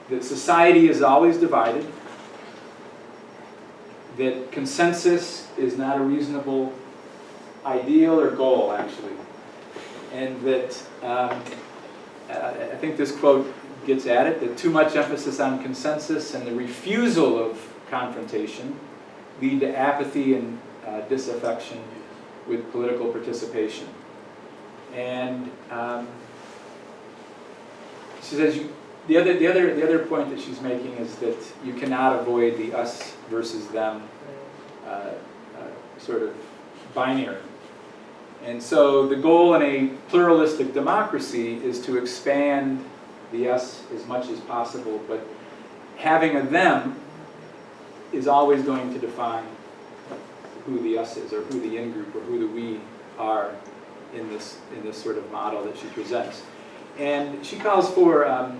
that society is always divided, that consensus is not a reasonable ideal or goal, actually, and that I think this quote gets at it, that too much emphasis on consensus and the refusal of confrontation lead to apathy and disaffection with political participation. And she says the other point that she's making is that you cannot avoid the us versus them sort of binary. And so the goal in a pluralistic democracy is to expand the us as much as possible, but having a them is always going to define who the us is, or who the in-group, or who the we are in this sort of model that she presents. And she calls for a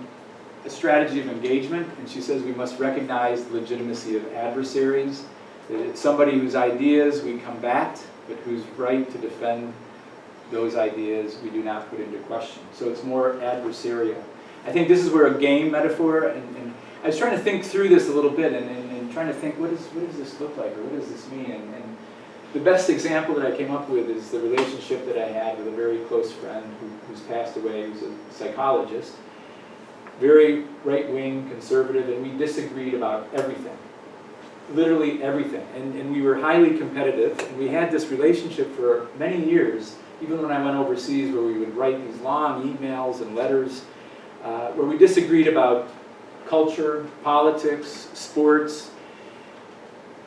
strategy of engagement, and she says we must recognize the legitimacy of adversaries, that it's somebody whose ideas we combat, but whose right to defend those ideas we do not put into question. So it's more adversarial. I think this is where a game metaphor, and I was trying to think through this a little bit, and trying to think, what does this look like, or what does this mean? And the best example that I came up with is the relationship that I had with a very close friend who's passed away, who's a psychologist, very right-wing, conservative, and we disagreed about everything, literally everything. And we were highly competitive, and we had this relationship for many years, even when I went overseas, where we would write these long emails and letters, where we disagreed about culture, politics, sports.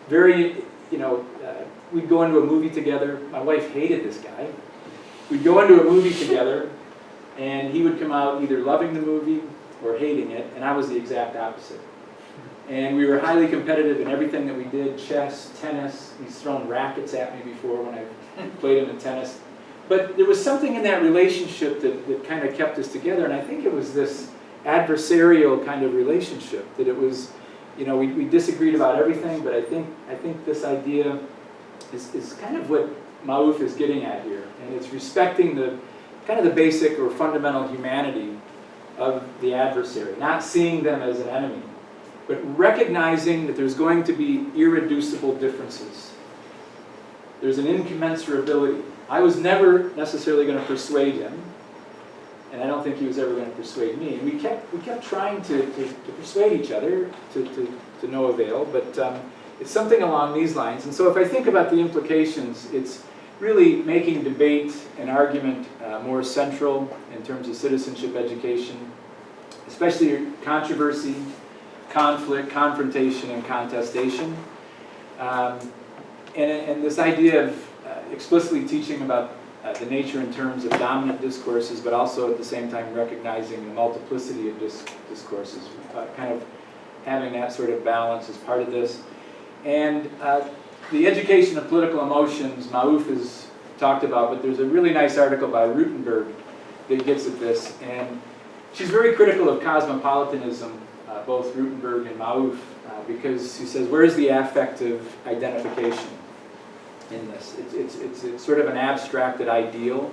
Very, we'd go into a movie together. My wife hated this guy. We'd go into a movie together, and he would come out either loving the movie or hating it, and I was the exact opposite. And we were highly competitive in everything that we did, chess, tennis. He's thrown rackets at me before when I played him in tennis. But there was something in that relationship that kind of kept us together, and I think it was this adversarial kind of relationship, that it was, we disagreed about everything, but I think this idea is kind of what Maouf is getting at here, and it's respecting the kind of the basic or fundamental humanity of the adversary, not seeing them as an enemy, but recognizing that there's going to be irreducible differences. There's an incommensurability. I was never necessarily going to persuade him, and I don't think he was ever going to persuade me. And we kept trying to persuade each other to no avail, but it's something along these lines. And so if I think about the implications, it's really making debate and argument more central in terms of citizenship education, especially controversy, conflict, confrontation, and contestation. And this idea of explicitly teaching about the nature and terms of dominant discourses, but also at the same time recognizing the multiplicity of discourses, kind of having that sort of balance as part of this. And the education of political emotions, Maouf has talked about, but there's a really nice article by Rutenberg that gets at this, and she's very critical of cosmopolitanism, both Rutenberg and Maouf, because she says, where's the affective identification in this? It's sort of an abstracted ideal.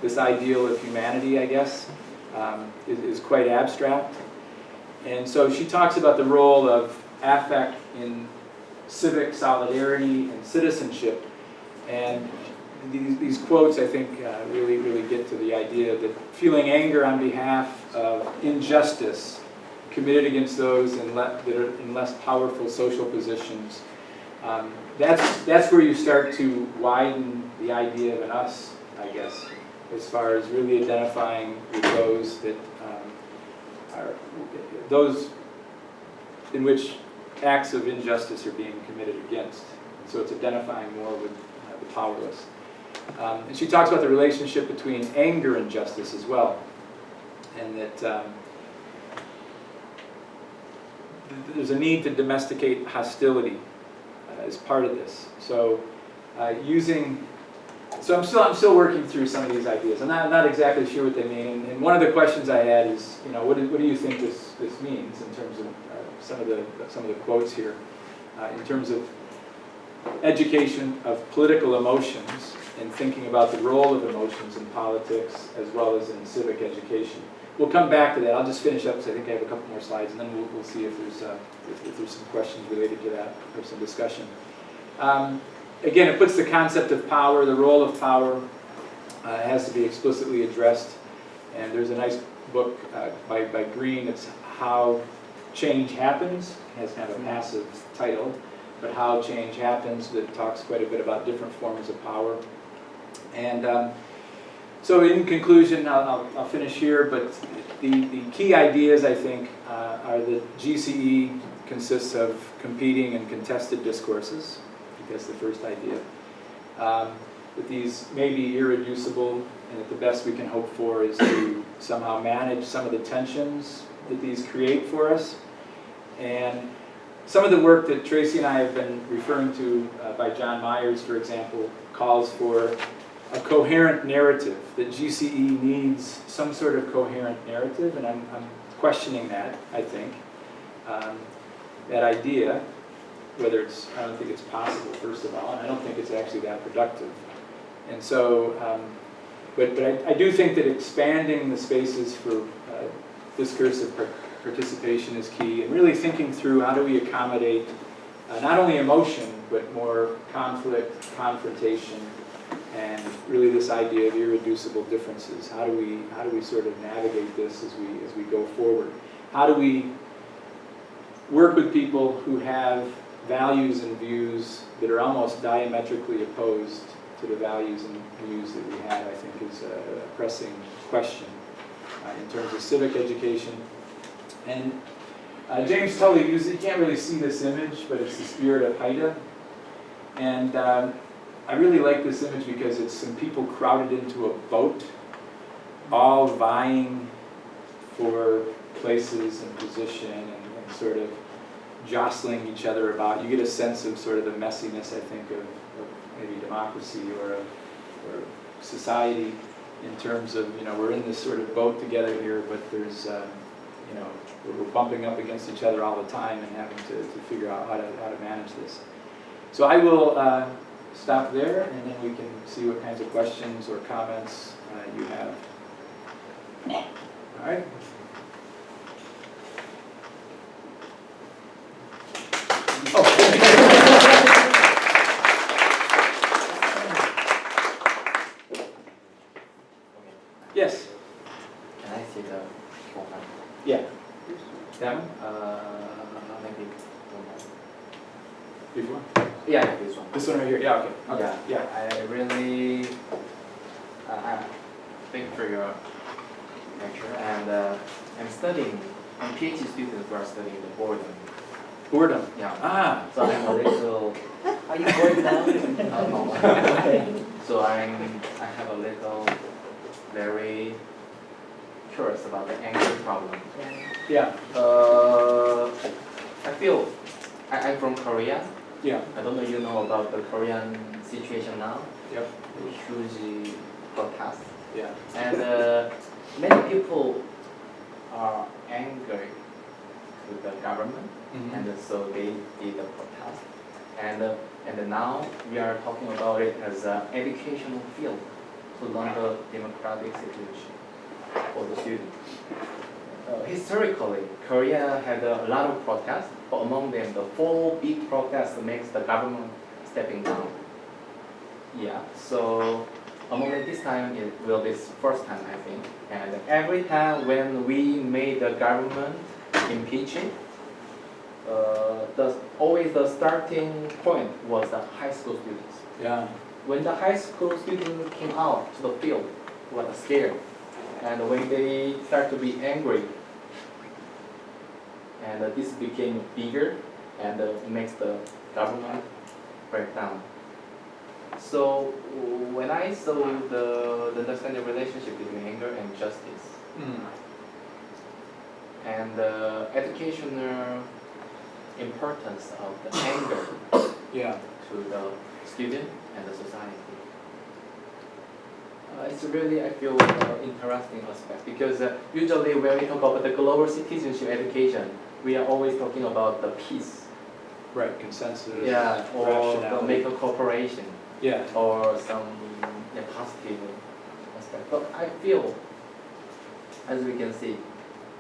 This ideal of humanity, I guess, is quite abstract. And so she talks about the role of affect in civic solidarity and citizenship. And these quotes, I think, really get to the idea that feeling anger on behalf of injustice committed against those that are in less powerful social positions, that's where you start to widen the idea of an us, I guess, as far as really identifying with those that are those in which acts of injustice are being committed against. So it's identifying more with the powerless. And she talks about the relationship between anger and justice as well, and that there's a need to domesticate hostility as part of this. So so I'm still working through some of these ideas. I'm not exactly sure what they mean. And one of the questions I had is, what do you think this means in terms of some of the quotes here, in terms of education of political emotions and thinking about the role of emotions in politics as well as in civic education. we'll come back to that. I'll just finish up because I think I have a couple more slides, and then we'll see if there's some questions related to that or some discussion. Again, it puts the concept of power, the role of power, has to be explicitly addressed. And there's a nice book by Green. It's How Change Happens. It has kind of a passive title, but How Change Happens, that talks quite a bit about different forms of power. And so in conclusion, I'll finish here, but the key ideas, I think, are that GCE consists of competing and contested discourses. I think that's the first idea. That these may be irreducible, and that the best we can hope for is to somehow manage some of the tensions that these create for us. And some of the work that Tracy and I have been referring to by John Myers, for example, calls for a coherent narrative, that GCE needs some sort of coherent narrative, and I'm questioning that, I think. That idea, whether it's, I don't think it's possible, first of all, and I don't think it's actually that productive. And so, but I do think that expanding the spaces for discursive participation is key, and really thinking through how do we accommodate not only emotion, but more conflict, confrontation, and really this idea of irreducible differences. How do we sort of navigate this as we go forward? How do we work with people who have values and views that are almost diametrically opposed to the values and views that we have, I think is a pressing question in terms of civic education. And James Tully used, you can't really see this image, but it's the spirit of Haida. And I really like this image because it's some people crowded into a boat, all vying for places and position and sort of jostling each other about. You get a sense of sort of the messiness, I think, of maybe democracy or society in terms of, we're in this sort of boat together here, but there's, we're bumping up against each other all the time and having to figure out how to manage this. So I will stop there, and then we can see what kinds of questions or comments you have. All right. Yes. Can I see the format? Yeah. That one? Maybe one Before? more. Yeah, this one. This one right here. Yeah. Okay. Yeah. I really thank for your lecture, and I'm studying. I'm PhD students who are studying the Baildon. Boredom. Yeah. Ah. So I'm a little. Are you bored now? No. So I have a little very curious about the anger problem. Yeah. I feel I'm from Korea. Yeah. I don't know if you know about the Korean situation now. Yep. Huge protest. Yeah. And many people are angry with the government, and so they did the protest. And now we are talking about it as an educational field to learn the democratic situation for the students. Historically, Korea had a lot of protests, but among them, the 4 big protests makes the government stepping down. Yeah, so among them this time, it will be first time, I think. And every time when we made the government impeaching, always the starting point was the high school students. Yeah. When the high school students came out to the field, they were scared. And when they start to be angry, and this became bigger, and makes the government break down. So when I saw the understanding relationship between anger and justice, and the educational importance of the anger to the student and the society. It's really, I feel, interesting aspect because usually when we talk about the global citizenship education, we are always talking about the peace. Right, consensus. Yeah, or the make a cooperation. Yeah. Or some positive aspect. But I feel as we can see,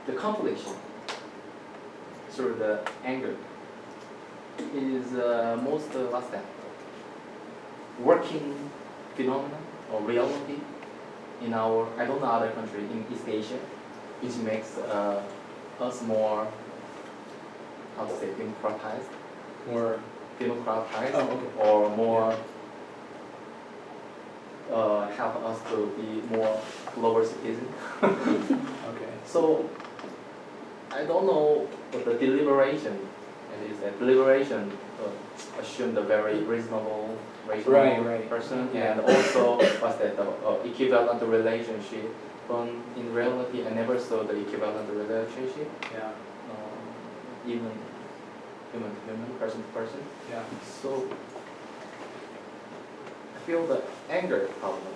the conflict through the anger is most what's that? Working phenomenon or reality in our, I don't know, other country in East Asia, which makes us more, how to say, democratized, Or, democratized, oh, okay. or more help us to be more global citizen. Okay. So I don't know the deliberation, and is that deliberation assumed a very reasonable Right. person, Yeah. and also what's that equivalent relationship. But in reality, I never saw the equivalent relationship, Yeah. even human to human, person to person. Yeah. So I feel the anger problem,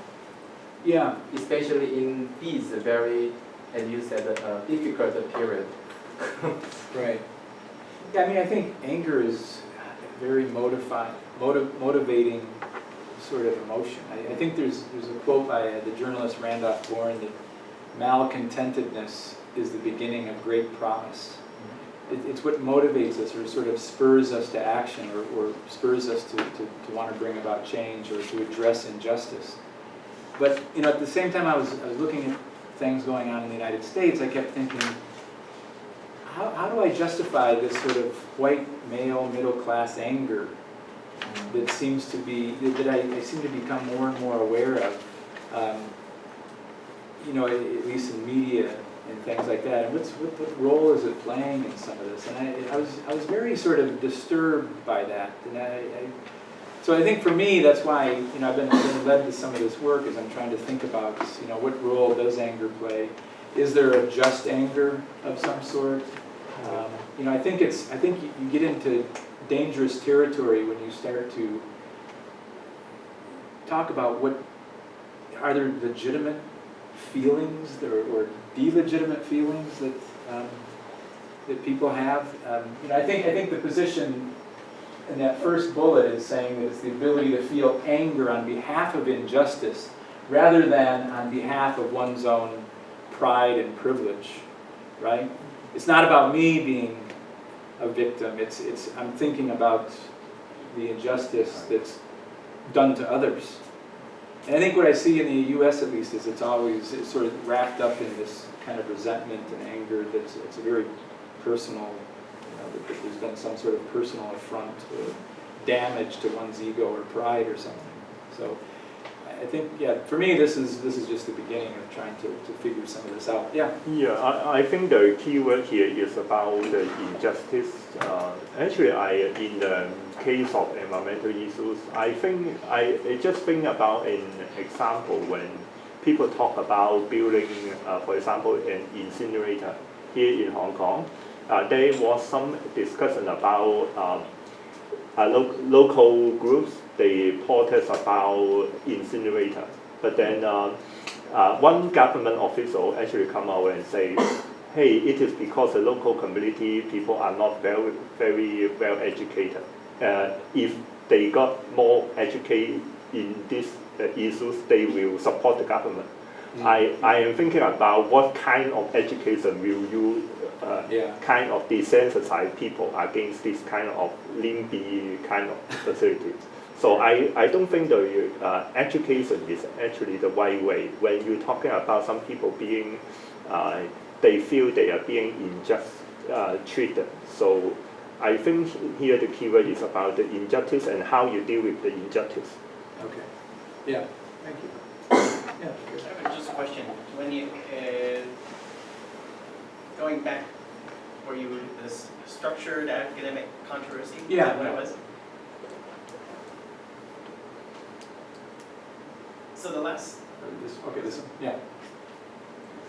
Yeah. especially in these very, as you said, difficult period. Right. Yeah, I mean, I think anger is a very motivating sort of emotion. I think there's a quote by the journalist Randolph Bourne that malcontentedness is the beginning of great promise. It's what motivates us or sort of spurs us to action or spurs us to want to bring about change or to address injustice. But at the same time I was looking at things going on in the United States, I kept thinking, how do I justify this sort of white male middle class anger that seems to be, that I seem to become more and more aware of, at least in media and things like that. And what role is it playing in some of this? And I was very sort of disturbed by that. And so I think for me, that's why I've been led to some of this work, as I'm trying to think about what role does anger play? Is there a just anger of some sort? I think you get into dangerous territory when you start to talk about what are there legitimate feelings or delegitimate feelings that people have. I think the position in that first bullet is saying that it's the ability to feel anger on behalf of injustice rather than on behalf of one's own pride and privilege, right? It's not about me being a victim. I'm thinking about the injustice that's done to others. And I think what I see in the U.S. at least is it's sort of wrapped up in this kind of resentment and anger it's a very personal, that there's been some sort of personal affront or damage to one's ego or pride or something. So I think, for me, this is just the beginning of trying to figure some of this out. Yeah. Yeah, I think the key word here is about the injustice. Actually, in the case of environmental issues, I just think about an example when people talk about building, for example, an incinerator here in Hong Kong. There was some discussion about local groups. They protest about incinerator, but then one government official actually come out and say, hey, it is because the local community people are not very well educated. If they got more educated in these issues, they will support the government. I am thinking about what kind of education will you kind of desensitize people against this kind of NIMBY kind of facility. So I don't think the education is actually the right way. When you're talking about some people being, they feel they are being unjust treated. So I think here the key word is about the injustice and how you deal with the injustice. Okay. Yeah. Thank you. Yeah. I have just a question. When you going back, were you this structured academic controversy? Is Yeah. that what it was? So the last This one. Yeah.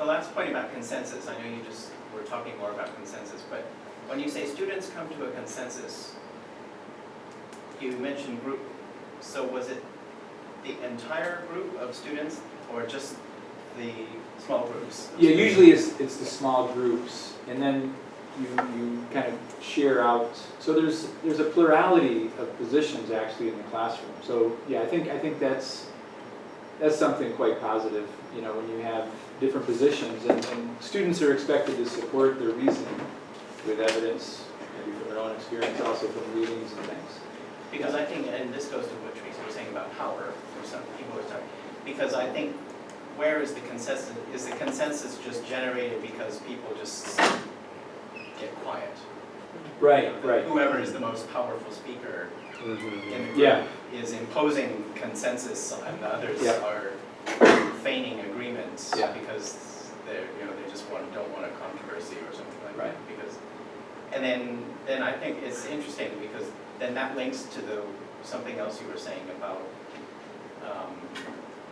the last point about consensus, I know you just were talking more about consensus, but when you say students come to a consensus, you mentioned group. So was it the entire group of students or just the small groups? Yeah, usually it's the small groups, and then you kind of share out. So there's a plurality of positions actually in the classroom. So yeah, I think that's that's something quite positive, you know, when you have different positions, and students are expected to support their reasoning with evidence, maybe from their own experience, also from readings and things. Because I think, and this goes to what Teresa was saying about power, or some people were talking, because I think, where is the consensus? Is the consensus just generated because people just get quiet? Right, right. Whoever is the most powerful speaker in the Yeah. group is imposing consensus, and the others Yeah. are feigning agreements Yeah. because they're, you know, they just don't want a controversy or something like Right. that. Because, and then I think it's interesting because then that links to something else you were saying about,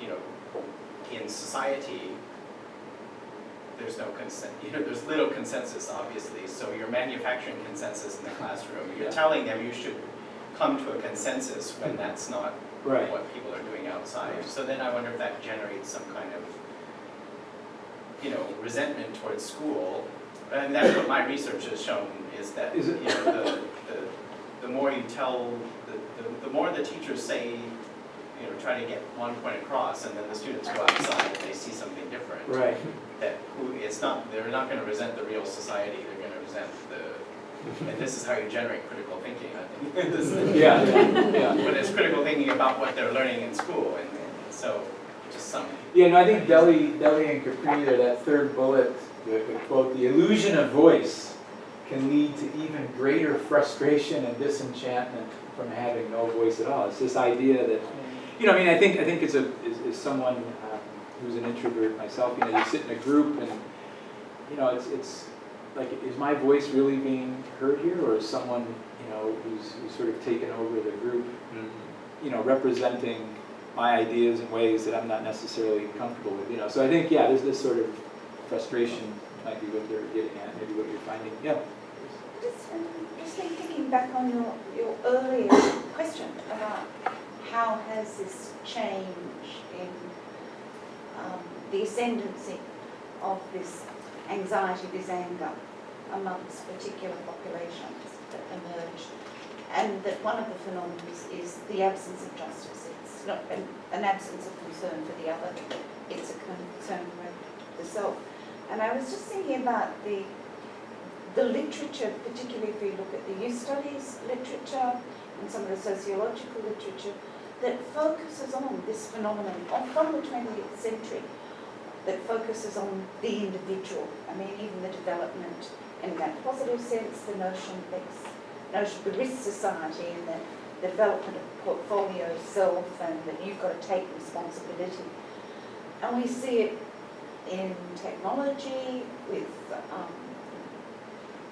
you know, in society, there's no consent, you know, there's little consensus, obviously, so you're manufacturing consensus in the classroom. You're Yeah. telling them you should come to a consensus when that's not Right. what people are doing outside. So then I wonder if that generates some kind of, you know, resentment towards school. And that's what my research has shown, is that, Is it? you know, the more you tell, the more the teachers say, you know, try to get one point across, and then the students go outside and they see something different. Right. That they're not going to resent the real society, they're going to resent and this is how you generate critical thinking, I think. This is- Yeah, yeah. But it's critical thinking about what they're learning in school, and so just some. Yeah, no, I think Delhi and Capri, there, that third bullet, the quote, "The illusion of voice can lead to even greater frustration and disenchantment from having no voice at all." It's this idea that, you know, I mean, I think as someone who's an introvert myself, you know, you sit in a group and, you know, it's like, is my voice really being heard here, or is someone, you know, who's sort of taken over the group, you know, representing my ideas in ways that I'm not necessarily comfortable with, you know? So I think, yeah, there's this sort of frustration might be what they're getting at, maybe what you're finding. Yeah. Just thinking back on your earlier question about how has this changed in the ascendancy of this anxiety, this anger amongst particular populations that emerged, and that one of the phenomena is the absence of justice. It's not an absence of concern for the other, it's a concern for the self. And I was just thinking about the literature, particularly if we look at the youth studies literature and some of the sociological literature, that focuses on this phenomenon from the 20th century, that focuses on the individual. I mean, even the development in that positive sense, the notion of the risk society and the development of portfolio self, and that you've got to take responsibility. And we see it in technology with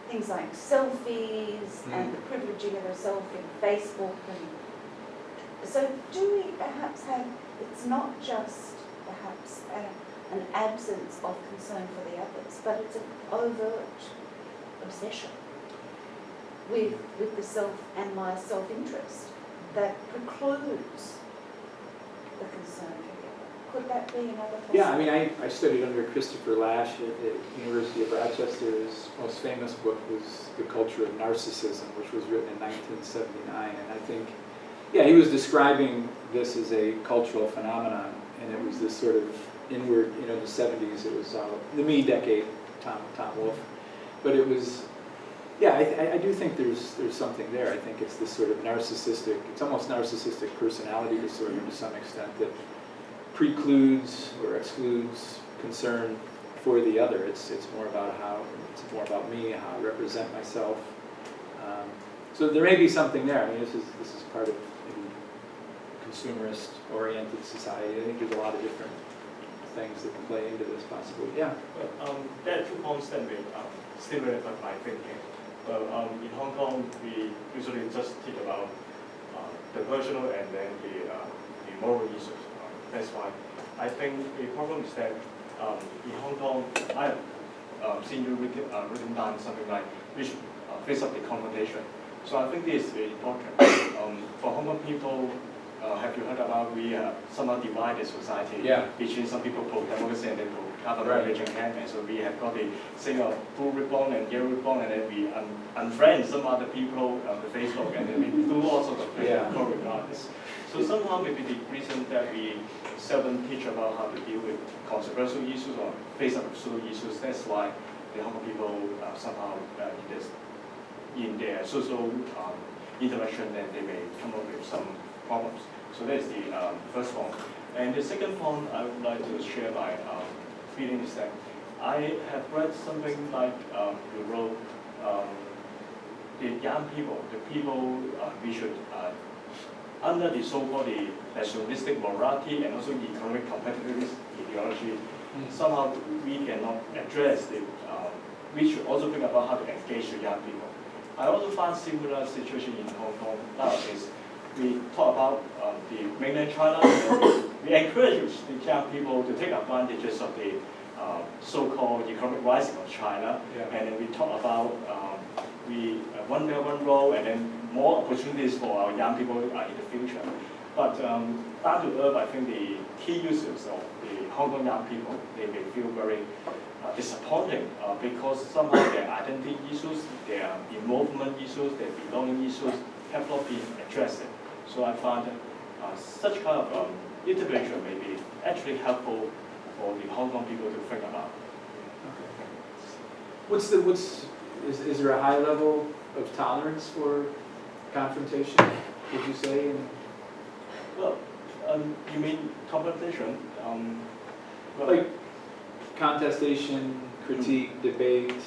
things like selfies and the privileging of yourself in Facebook. And so do we perhaps have, it's not just perhaps an absence of concern for the others, but it's an overt obsession with the self and my self-interest that precludes the concern for the other. Could that be another possibility? Yeah, I mean, I studied under Christopher Lasch at University of Rochester. His most famous book was The Culture of Narcissism, which was written in 1979. And I think, yeah, he was describing this as a cultural phenomenon, and it was this sort of inward, you know, the 70s, it was the me decade, Tom Wolfe. But it was, yeah, I do think there's something there. I think it's this sort of narcissistic, it's almost narcissistic personality disorder to some extent that precludes or excludes concern for the other. It's more about me, how I represent myself. So there may be something there. I mean, this is part of maybe consumerist-oriented society. I think there's a lot of different things that play into this possibly. Yeah. Well, there are 2 points that will stimulate my thinking. Well, in Hong Kong, we usually just think about the personal and then the moral issues. That's why I think the problem is that in Hong Kong, I have seen you written down something like we should face up the confrontation. So I think this is very important. For Hong Kong people, have you heard about we somehow divide the society between some people pro-democracy and then pro-government religion and so we have got the thing of blue ribbon and yellow ribbon, and then we unfriend some other people on the Facebook, and then we do all sorts of things regardless. So somehow maybe the reason that we seldom teach about how to deal with controversial issues or face up social issues, that's why the Hong Kong people somehow in their social interaction, then they may come up with some problems. So that's the first point. And the second point I would like to share my feeling is that I have read something like you wrote, the young people, we should, under the so-called the nationalistic morality and also economic competitiveness ideology, somehow we cannot address the, we should also think about how to engage the young people. I also find similar situation in Hong Kong nowadays. We talk about the mainland China, and we encourage the young people to take advantages of the so-called economic rising of China, and then we talk about one Belt, one Road, and then more opportunities for our young people in the future. But down to earth, I think the key users of the Hong Kong young people, they may feel very disappointing because somehow their identity issues, their involvement issues, their belonging issues have not been addressed. So I find that such kind of intervention may be actually helpful for the Hong Kong people to think about. Is there a high level of tolerance for confrontation, would you say? Well, you mean confrontation? Well, Like contestation, critique, debate,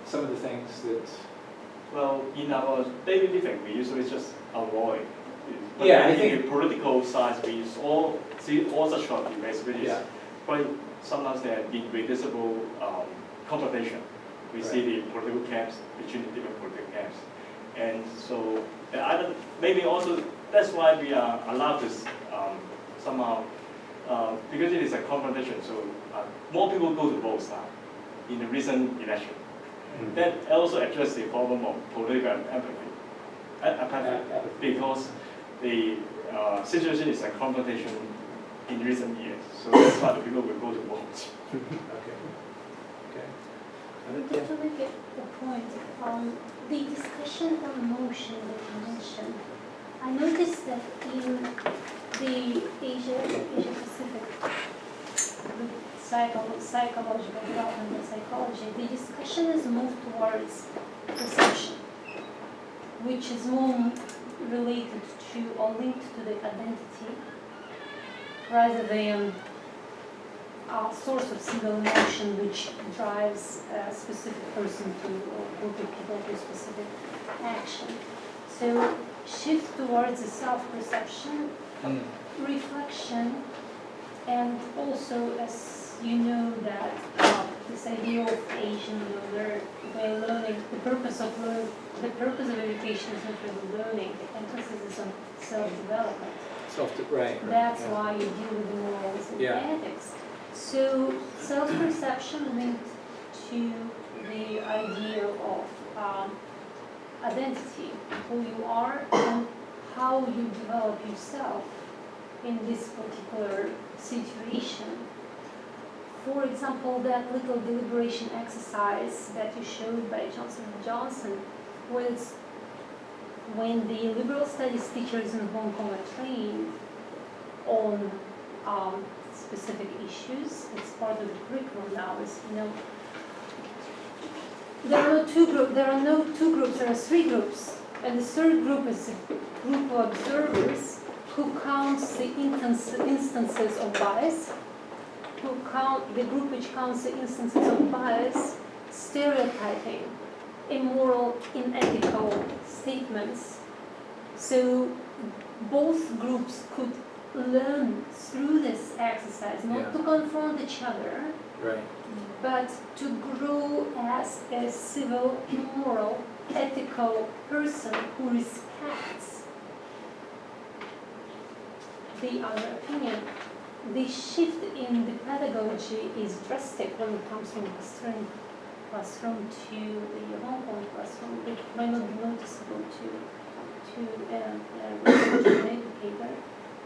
some of the things that... well, in our daily living, we usually just avoid. But Yeah, I in think- the political side, we all see all such kind of events, which is Yeah. quite sometimes they're irreducible confrontation. We see the political camps between the different political camps, and so maybe also that's why we are allowed to somehow because it is a confrontation. So more people go to vote now in the recent election. That also addresses the problem of political apathy, because the situation is a confrontation in recent years. So that's why the people will go to vote. Okay. Just to make it the point, the discussion on motion that you mentioned, I noticed that in the Asia Pacific, the psychological development and psychology, the discussion has moved towards perception, which is more related to or linked to the identity rather than a source of single emotion which drives a specific person to or group of people to a specific action. So shift towards a self-perception, reflection, and also, as you know, that this idea of Asian way of learning, the purpose of education is not really learning. The emphasis is on self-development. Right. That's why you deal with the morals and ethics. So self-perception linked to the idea of identity, who you are and how you develop yourself in this particular situation. For example, that little deliberation exercise that you showed by Johnson & Johnson was when the liberal studies teachers in Hong Kong are trained on specific issues. It's part of the curriculum now. As you know, there are no two groups. There are three groups, and the third group is a group of observers who counts the instances of bias. The group which counts the instances of bias, stereotyping, immoral, unethical statements. So both groups could learn through this exercise, not to confront each other, but to grow as a civil, moral, ethical person who respects the other opinion. The shift in the pedagogy is drastic when it comes from Western classroom to the Hong Kong classroom. It might not be noticeable to an educator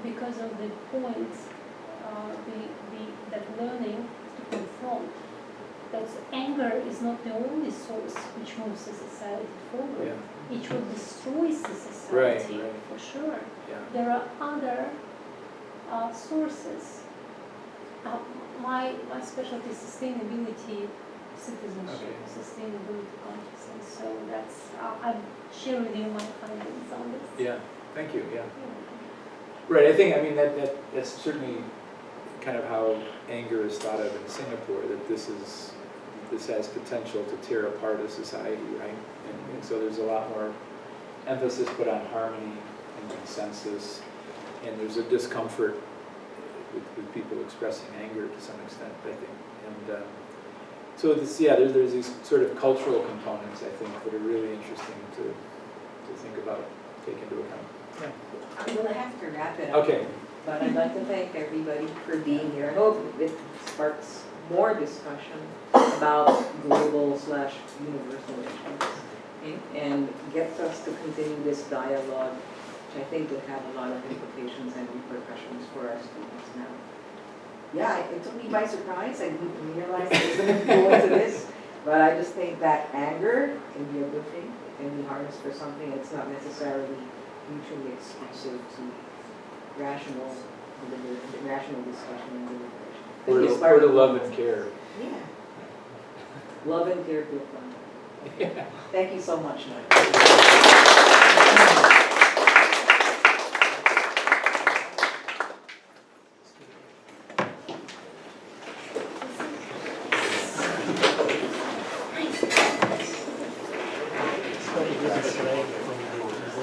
because of the point that learning to confront that anger is not the only source which moves a society forward. Yeah. It will destroy the society, Right. for sure. Yeah. There are other sources. My specialty is sustainability, citizenship, sustainability consciousness. So that's I'll share with you my findings on this. Yeah, thank you, yeah. Right, I think, I mean, that's certainly kind of how anger is thought of in Singapore, that this has potential to tear apart a society, right? And so there's a lot more emphasis put on harmony and consensus, and there's a discomfort with people expressing anger to some extent, I think. And so this, yeah, there's these sort of cultural components, I think, that are really interesting to think about, take into account. Yeah. I'm going to have to wrap it up. Okay. But I'd like to thank everybody for being here. I hope it sparks more discussion about global/universal issues and gets us to continue this dialogue, which I think would have a lot of implications and repercussions for our students now. Yeah, it took me by surprise. I didn't realize I was going to go into this, but I just think that anger can be a good thing. It can be harnessed for something. It's not necessarily mutually exclusive to rational discussion and deliberation. Or to love and care. Yeah. Love and care to a friend. Yeah. Thank you so much, Mike.